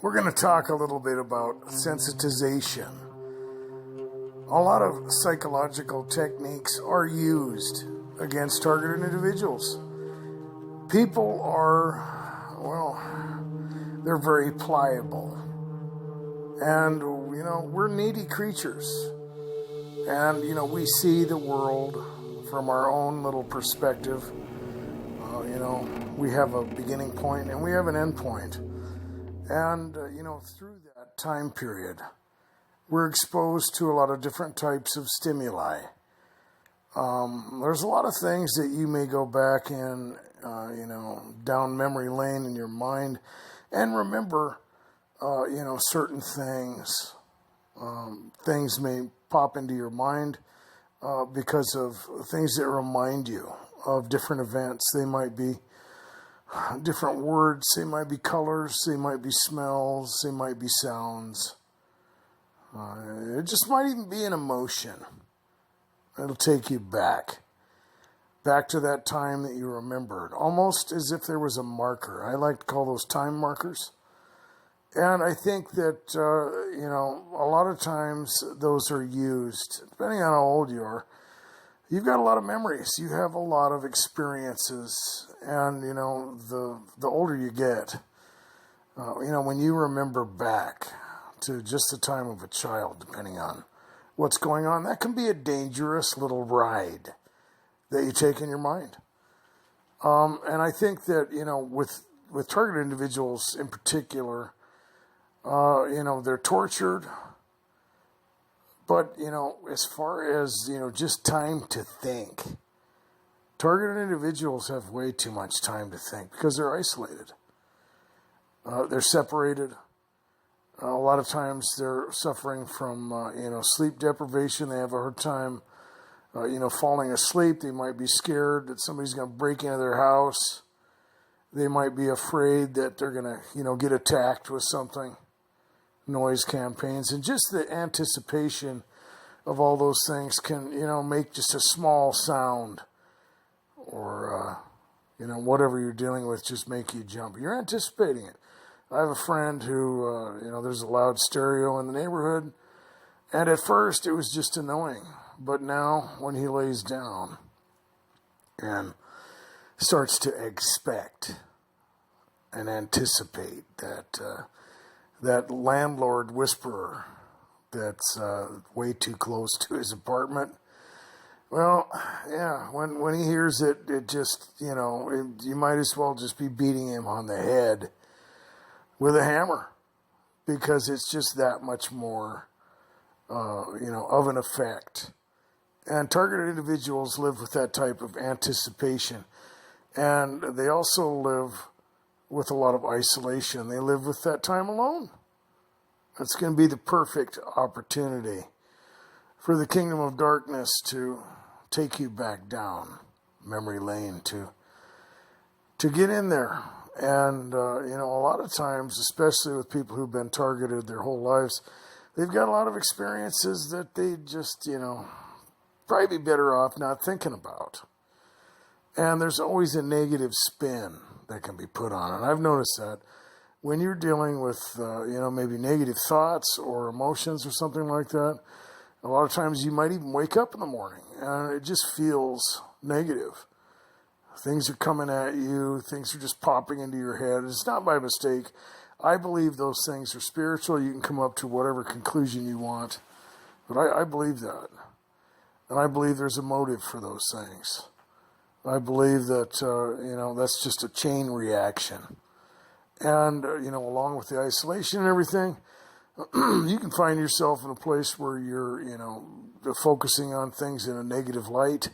We're going to talk a little bit about sensitization. A lot of psychological techniques are used against targeted individuals. People are, they're very pliable. And, we're needy creatures. And, we see the world from our own little perspective. We have a beginning point and we have an end point. And, through that time period, we're exposed to a lot of different types of stimuli. There's a lot of things that you may go back in, down memory lane in your mind and remember, certain things. Things may pop into your mind because of things that remind you of different events. They might be different words, they might be colors, they might be smells, they might be sounds. It just might even be an emotion. It'll take you back to that time that you remembered, almost as if there was a marker. I like to call those time markers. And I think that, a lot of times those are used, depending on how old you are. You've got a lot of memories. You have a lot of experiences. And, the older you get, when you remember back to just the time of a child, depending on what's going on, that can be a dangerous little ride that you take in your mind. And I think that, with targeted individuals in particular, they're tortured. But, as far as, just time to think, targeted individuals have way too much time to think because they're isolated. They're separated. A lot of times they're suffering from, sleep deprivation. They have a hard time, falling asleep. They might be scared that somebody's going to break into their house. They might be afraid that they're going to, get attacked with something. Noise campaigns, and just the anticipation of all those things can, make just a small sound or, whatever you're dealing with just make you jump. You're anticipating it. I have a friend who, there's a loud stereo in the neighborhood, and at first it was just annoying, but now when he lays down and starts to expect and anticipate that landlord whisperer that's way too close to his apartment. Well, yeah, when he hears it, it just, you might as well just be beating him on the head with a hammer because it's just that much more, of an effect. And targeted individuals live with that type of anticipation. And they also live with a lot of isolation. They live with that time alone. It's going to be the perfect opportunity for the kingdom of darkness to take you back down memory lane, to get in there. And, a lot of times, especially with people who've been targeted their whole lives, they've got a lot of experiences that they just, probably be better off not thinking about. And there's always a negative spin that can be put on. And I've noticed that when you're dealing with, maybe negative thoughts or emotions or something like that, a lot of times you might even wake up in the morning and it just feels negative. Things are coming at you. Things are just popping into your head. It's not by mistake. I believe those things are spiritual. You can come up to whatever conclusion you want. But I believe that. And I believe there's a motive for those things. I believe that, that's just a chain reaction. And, along with the isolation and everything, you can find yourself in a place where you're, focusing on things in a negative light.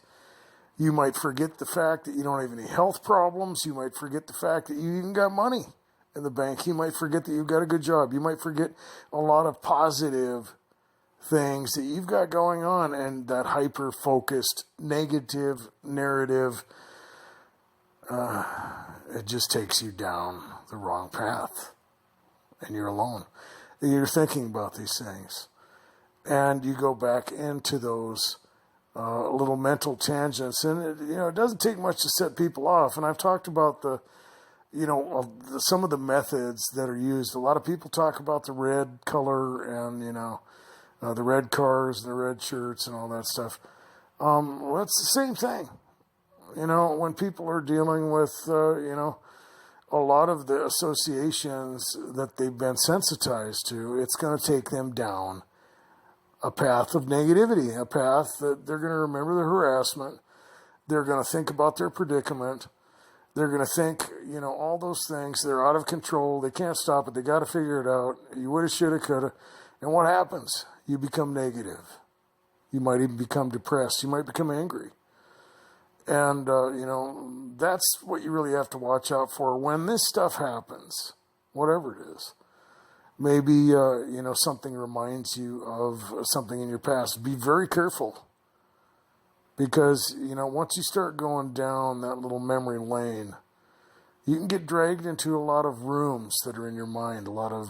You might forget the fact that you don't have any health problems. You might forget the fact that you even got money in the bank. You might forget that you've got a good job. You might forget a lot of positive things that you've got going on, and that hyper-focused negative narrative, it just takes you down the wrong path, and you're alone. You're thinking about these things, and you go back into those little mental tangents, and it doesn't take much to set people off. And I've talked about the some of the methods that are used. A lot of people talk about the red color and, the red cars, the red shirts and all that stuff. Well, it's the same thing. When people are dealing with, a lot of the associations that they've been sensitized to, it's going to take them down a path of negativity, a path that they're going to remember the harassment. They're going to think about their predicament. They're going to think, all those things. They're out of control. They can't stop it. They got to figure it out. You woulda, shoulda, coulda. And what happens? You become negative. You might even become depressed. You might become angry. And, that's what you really have to watch out for when this stuff happens, whatever it is. Maybe, something reminds you of something in your past. Be very careful. Because, once you start going down that little memory lane, you can get dragged into a lot of rooms that are in your mind, a lot of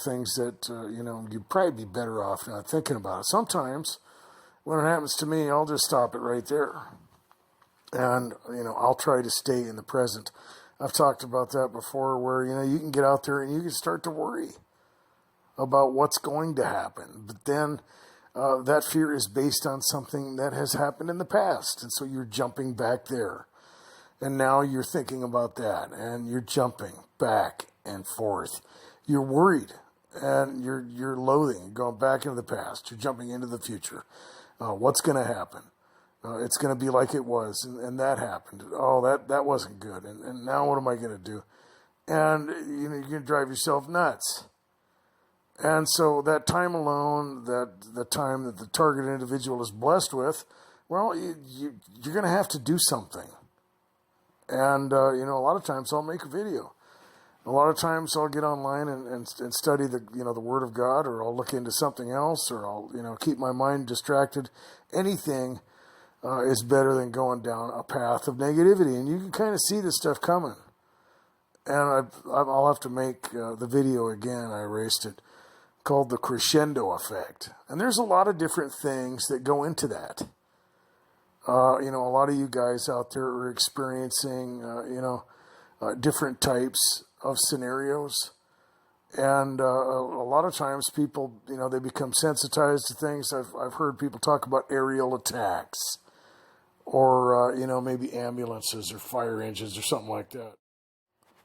things that, you'd probably be better off not thinking about it. Sometimes, when it happens to me, I'll just stop it right there. And, I'll try to stay in the present. I've talked about that before where, you can get out there and you can start to worry about what's going to happen. But then that fear is based on something that has happened in the past. And so you're jumping back there. And now you're thinking about that. And you're jumping back and forth. You're worried. And you're loathing. You're going back into the past. You're jumping into the future. What's going to happen? It's going to be like it was, and that happened. Oh, that wasn't good, and now what am I going to do? And you're going to drive yourself nuts. And so that time alone, the time that the target individual is blessed with, well, you're going to have to do something. And a lot of times I'll make a video. A lot of times I'll get online and study the Word of God, or I'll look into something else, or I'll keep my mind distracted. Anything is better than going down a path of negativity, and you can kind of see this stuff coming. And I'll have to make the video again. I erased it, called the crescendo effect. And there's a lot of different things that go into that. A lot of you guys out there are experiencing, different types of scenarios. And a lot of times people, they become sensitized to things. I've heard people talk about aerial attacks, or, maybe ambulances or fire engines or something like that.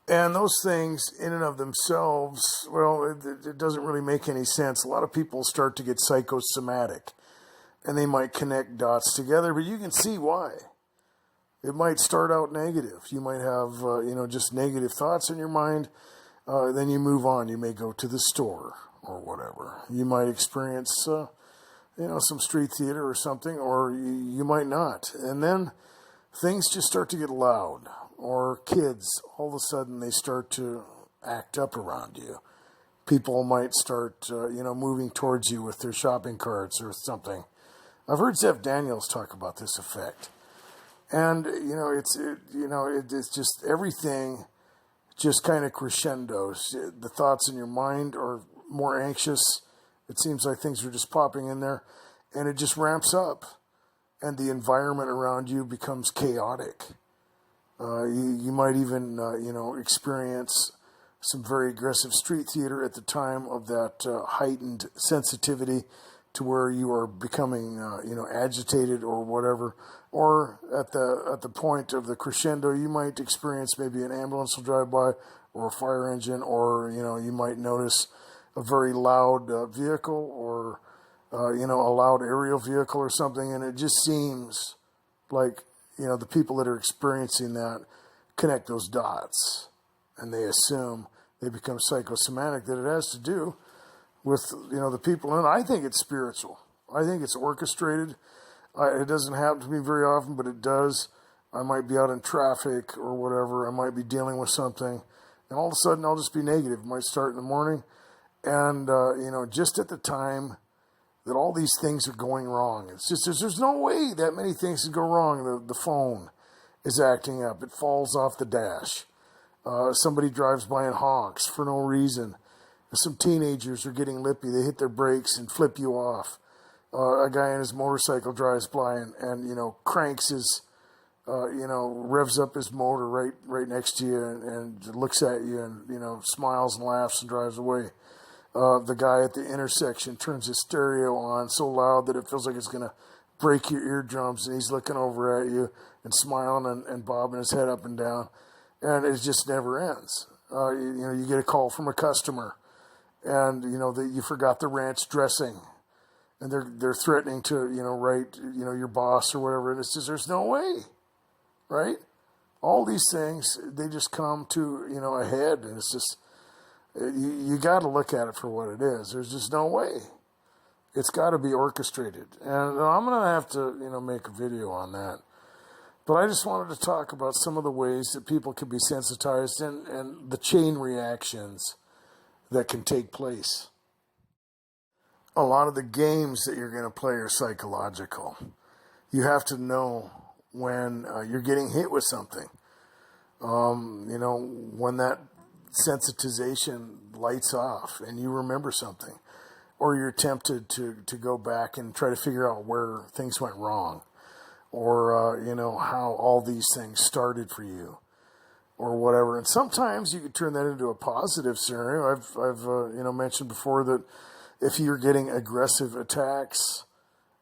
And those things in and of themselves, well, it doesn't really make any sense. A lot of people start to get psychosomatic, and they might connect dots together, but you can see why. It might start out negative. You might have, just negative thoughts in your mind. Then you move on. You may go to the store or whatever. You might experience, some street theater or something, or you might not. And then things just start to get loud. Or kids, all of a sudden they start to act up around you. People might start, moving towards you with their shopping carts or something. I've heard Zeph Daniels talk about this effect. And, it's just everything just kind of crescendos. The thoughts in your mind are more anxious. It seems like things are just popping in there. And it just ramps up. And the environment around you becomes chaotic. You might even, experience some very aggressive street theater at the time of that heightened sensitivity to where you are becoming, agitated or whatever. Or at the point of the crescendo, you might experience maybe an ambulance will drive by, or a fire engine, or, you might notice a very loud vehicle, or, a loud aerial vehicle or something. And it just seems like, the people that are experiencing that connect those dots, and they assume, they become psychosomatic, that it has to do with, the people. And I think it's spiritual. I think it's orchestrated. It doesn't happen to me very often, but it does. I might be out in traffic or whatever. I might be dealing with something, and all of a sudden I'll just be negative. It might start in the morning, and, just at the time that all these things are going wrong. It's just, there's no way that many things can go wrong. The phone is acting up. It falls off the dash. Somebody drives by and honks for no reason. Some teenagers are getting lippy. They hit their brakes and flip you off. A guy on his motorcycle drives by and cranks his revs up his motor right next to you and looks at you and, smiles and laughs and drives away. The guy at the intersection turns his stereo on so loud that it feels like it's going to break your eardrums, and he's looking over at you and smiling and bobbing his head up and down, and it just never ends. You get a call from a customer, and that you forgot the ranch dressing, and they're threatening to write your boss or whatever, and it's just, there's no way, right? All these things, they just come to a head, and it's just, you got to look at it for what it is. There's just no way. It's got to be orchestrated. And I'm going to have to, make a video on that. But I just wanted to talk about some of the ways that people can be sensitized and the chain reactions that can take place. A lot of the games that you're going to play are psychological. You have to know when you're getting hit with something. When that sensitization lights off and you remember something, or you're tempted to go back and try to figure out where things went wrong, or how all these things started for you, or whatever. And sometimes you can turn that into a positive scenario. I've mentioned before that if you're getting aggressive attacks,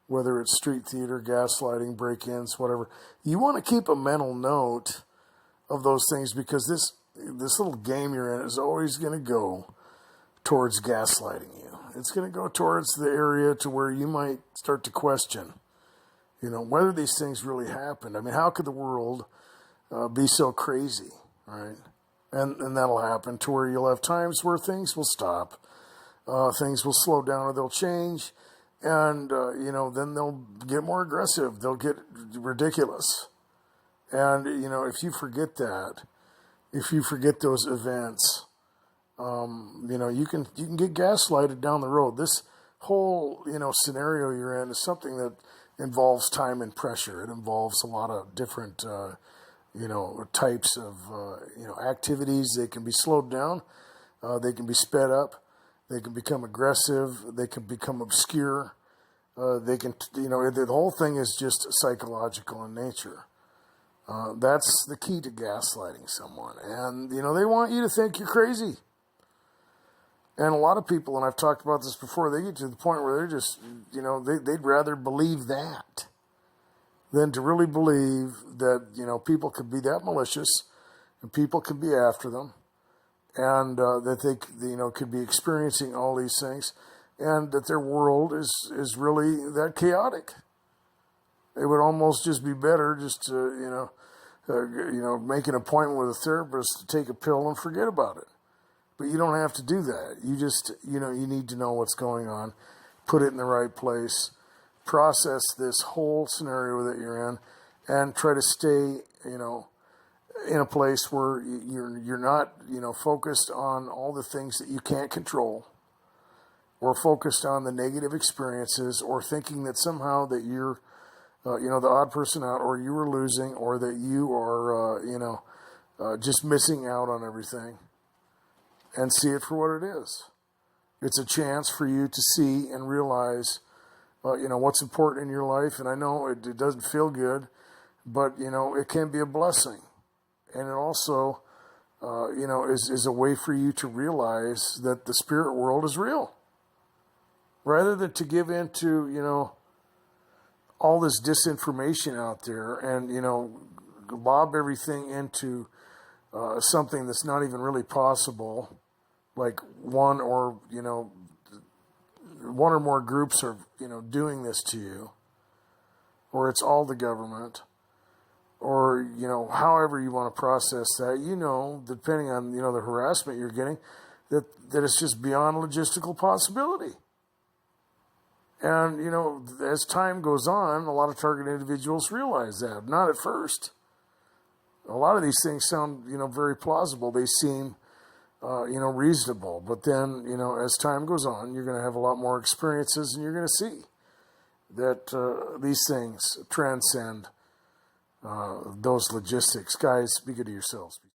whether it's street theater, gaslighting, break-ins, whatever, you want to keep a mental note of those things, because this little game you're in is always going to go towards gaslighting you. It's going to go towards the area to where you might start to question, whether these things really happened. I mean, how could the world be so crazy, right? And that'll happen to where you'll have times where things will stop, things will slow down, or they'll change, and, then they'll get more aggressive. They'll get ridiculous. And, if you forget that, if you forget those events, you can get gaslighted down the road. This whole, scenario you're in is something that involves time and pressure. It involves a lot of different, types of, activities. They can be slowed down. They can be sped up. They can become aggressive. They can become obscure. They can, the whole thing is just psychological in nature. That's the key to gaslighting someone. And, they want you to think you're crazy. And a lot of people, and I've talked about this before, they get to the point where they're just, they'd rather believe that than to really believe that, people could be that malicious and people could be after them, and that they, could be experiencing all these things, and that their world is really that chaotic. It would almost just be better just to, make an appointment with a therapist to take a pill and forget about it. But you don't have to do that. You just, you need to know what's going on, put it in the right place, process this whole scenario that you're in, and try to stay, in a place where you're not, focused on all the things that you can't control, or focused on the negative experiences, or thinking that somehow that you're, the odd person out, or you were losing, or that you are, just missing out on everything. And see it for what it is. It's a chance for you to see and realize, what's important in your life. And I know it doesn't feel good, but, it can be a blessing. And it also, is a way for you to realize that the spirit world is real. Rather than to give in to, all this disinformation out there and, lob everything into something that's not even really possible, like one or more groups are, doing this to you, or it's all the government, or, however you want to process that, depending on, the harassment you're getting, that it's just beyond logistical possibility. And, as time goes on, a lot of targeted individuals realize that. Not at first. A lot of these things sound, very plausible. They seem, reasonable. But then, as time goes on, you're going to have a lot more experiences, and you're going to see that these things transcend those logistics. Guys, be good to yourselves.